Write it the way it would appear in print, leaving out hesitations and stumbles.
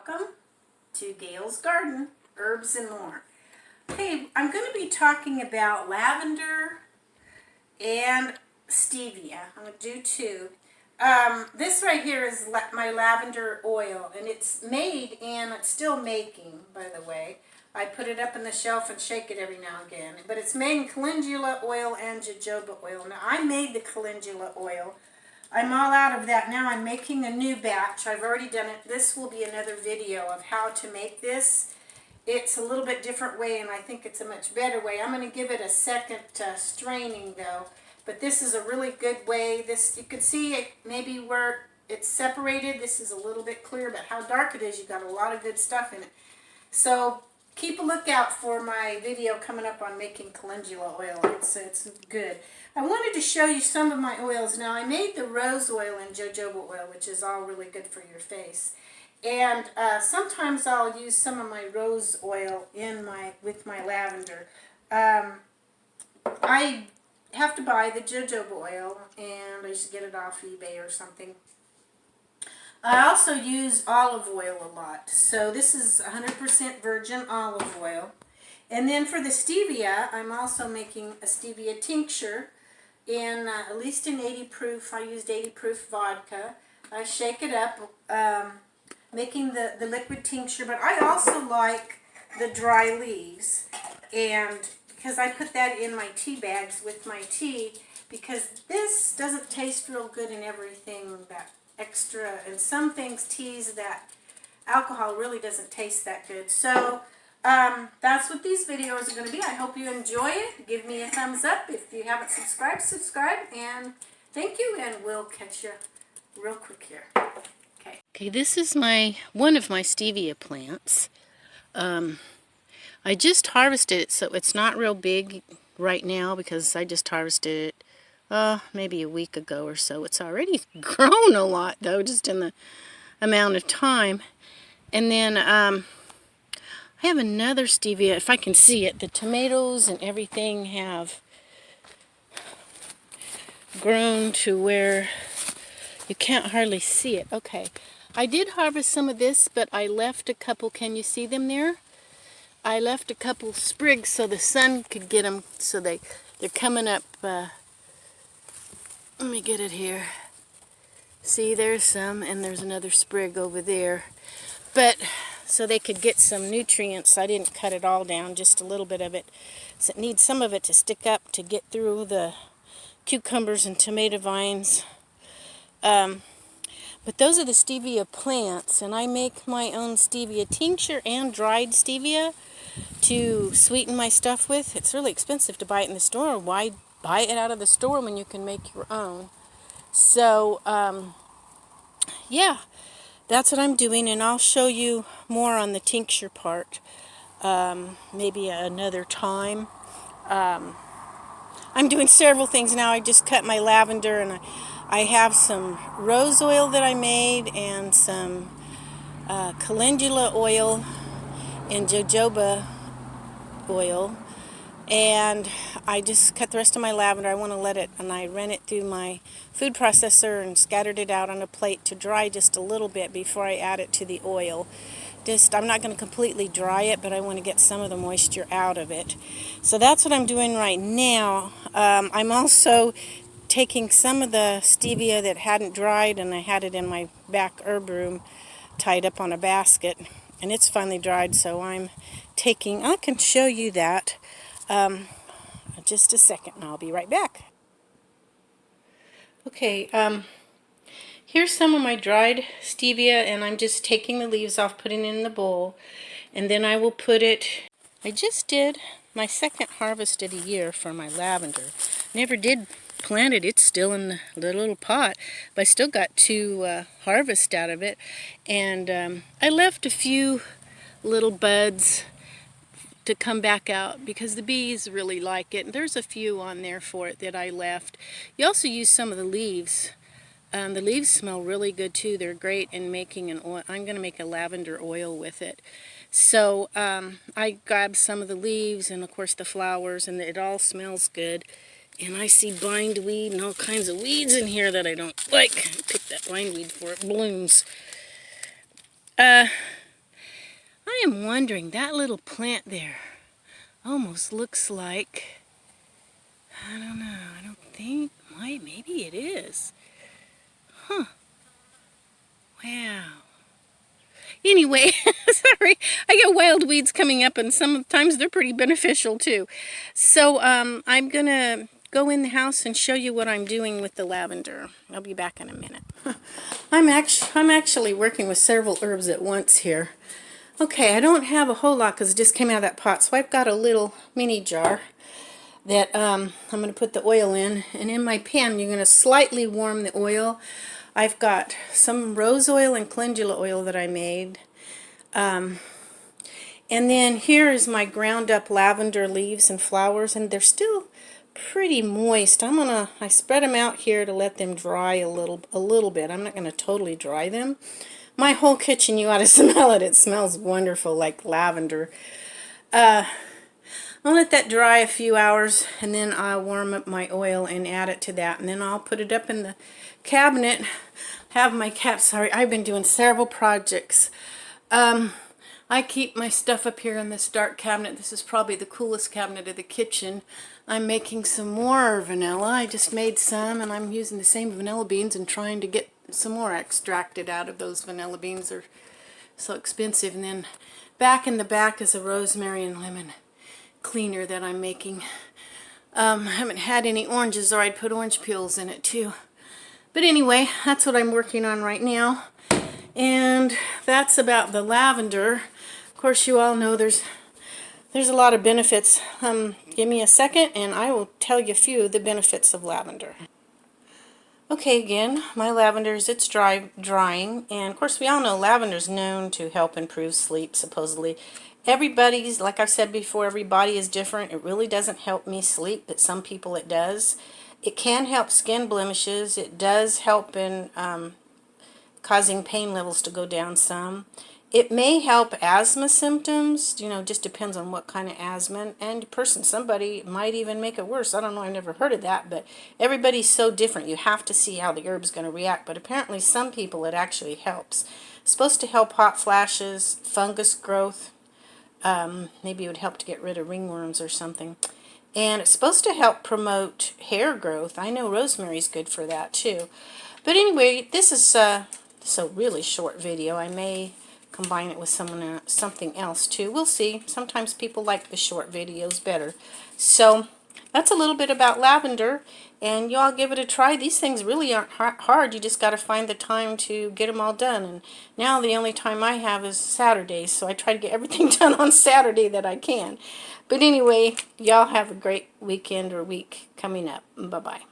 Welcome to Gail's Garden, Herbs and More. Hey, I'm going to be talking about lavender and stevia. I'm going to do two. This right here is my lavender oil, and it's made, and it's still making, by the way. I put it up on the shelf and shake it every now and again. But it's made in calendula oil and jojoba oil. Now, I made the calendula oil. I'm all out of that now. I'm making a new batch. I've already done it. This will be another video of how to make this. It's a little bit different way, and I think it's a much better way. I'm going to give it a second straining, though. But this is a really good way. This, you can see it maybe where it's separated. This is a little bit clear, but how dark it is, you've got a lot of good stuff in it. So keep a lookout for my video coming up on making calendula oil. It's good. I wanted to show you some of my oils. Now, I made the rose oil and jojoba oil, which is all really good for your face. And sometimes I'll use some of my rose oil with my lavender. I have to buy the jojoba oil, and I just get it off eBay or something. I also use olive oil a lot. So this is 100% virgin olive oil. And then for the stevia, I'm also making a stevia tincture in at least in 80 proof. I used 80 proof vodka. I shake it up, making the liquid tincture. But I also like the dry leaves, and because I put that in my tea bags with my tea, because this doesn't taste real good in everything that extra, and some things, teas, that alcohol really doesn't taste that good. So that's what these videos are going to be. I hope you enjoy it. Give me a thumbs up. If you haven't subscribed, subscribe, and thank you, and we'll catch you real quick here. Okay, this is one of my stevia plants. I just harvested it, so it's not real big right now because I just harvested it maybe a week ago or so. It's already grown a lot, though, just in the amount of time. And then I have another stevia, if I can see it. The tomatoes and everything have grown to where you can't hardly see it. Okay, I did harvest some of this, but I left a couple. Can you see them there? I left a couple sprigs so the sun could get them, so they're coming up. Let me get it here. See, there's some, and there's another sprig over there. But so they could get some nutrients. I didn't cut it all down, just a little bit of it. So it needs some of it to stick up to get through the cucumbers and tomato vines. But those are the stevia plants, and I make my own stevia tincture and dried stevia to sweeten my stuff with. It's really expensive to buy it in the store. Why buy it out of the store when you can make your own? So, yeah, that's what I'm doing, and I'll show you more on the tincture part maybe another time. I'm doing several things now. I just cut my lavender, and I have some rose oil that I made, and some calendula oil and jojoba oil, and I just cut the rest of my lavender. I want to let it, and I ran it through my food processor and scattered it out on a plate to dry just a little bit before I add it to the oil. I'm not going to completely dry it, but I want to get some of the moisture out of it. So that's what I'm doing right now. I'm also taking some of the stevia that hadn't dried, and I had it in my back herb room tied up on a basket, and it's finally dried, so I can show you that just a second, and I'll be right back. Okay, here's some of my dried stevia, and I'm just taking the leaves off, putting it in the bowl, and then I will put it. I just did my second harvest of the year for my lavender. Never did plant it. It's still in the little pot, but I still got 2 harvests out of it, and I left a few little buds to come back out because the bees really like it. And there's a few on there for it that I left. You also use some of the leaves. The leaves smell really good too. They're great in making an oil. I'm going to make a lavender oil with it. So I grabbed some of the leaves and of course the flowers, and it all smells good. And I see bindweed and all kinds of weeds in here that I don't like. Pick that bindweed before it blooms. I'm wondering, that little plant there almost looks like, I don't know, I don't think, maybe it is. Huh. Wow. Anyway, sorry, I get wild weeds coming up, and sometimes they're pretty beneficial too. So I'm going to go in the house and show you what I'm doing with the lavender. I'll be back in a minute. I'm actually working with several herbs at once here. Okay, I don't have a whole lot because it just came out of that pot, so I've got a little mini jar that I'm going to put the oil in, and in my pan you're going to slightly warm the oil. I've got some rose oil and calendula oil that I made, and then here is my ground up lavender leaves and flowers, and they're still pretty moist. I spread them out here to let them dry a little bit. I'm not going to totally dry them. My whole kitchen, you ought to smell it. It smells wonderful, like lavender. I'll let that dry a few hours, and then I'll warm up my oil and add it to that, and then I'll put it up in the cabinet. Sorry, I've been doing several projects. I keep my stuff up here in this dark cabinet. This is probably the coolest cabinet of the kitchen. I'm making some more vanilla. I just made some, and I'm using the same vanilla beans and trying to get some more extracted out of those vanilla beans. They're so expensive. And then back in the back is a rosemary and lemon cleaner that I'm making. I haven't had any oranges, or I'd put orange peels in it too. But anyway, that's what I'm working on right now. And that's about the lavender. Of course, you all know there's a lot of benefits. Give me a second and I will tell you a few of the benefits of lavender. Okay, again, my lavender is drying, and of course we all know lavender is known to help improve sleep, supposedly. Everybody's, like I've said before, every body is different. It really doesn't help me sleep, but some people it does. It can help skin blemishes. It does help in causing pain levels to go down some. It may help asthma symptoms, just depends on what kind of asthma and person. Somebody might even make it worse. I don't know, I've never heard of that, but everybody's so different. You have to see how the herb's going to react, but apparently some people it actually helps. It's supposed to help hot flashes, fungus growth. Maybe it would help to get rid of ringworms or something. And it's supposed to help promote hair growth. I know rosemary's good for that too. But anyway, this is a really short video. I may combine it with something else too. We'll see. Sometimes people like the short videos better. So that's a little bit about lavender, and you all give it a try. These things really aren't hard. You just got to find the time to get them all done. And now the only time I have is Saturdays, so I try to get everything done on Saturday that I can. But anyway, y'all have a great weekend or week coming up. Bye-bye.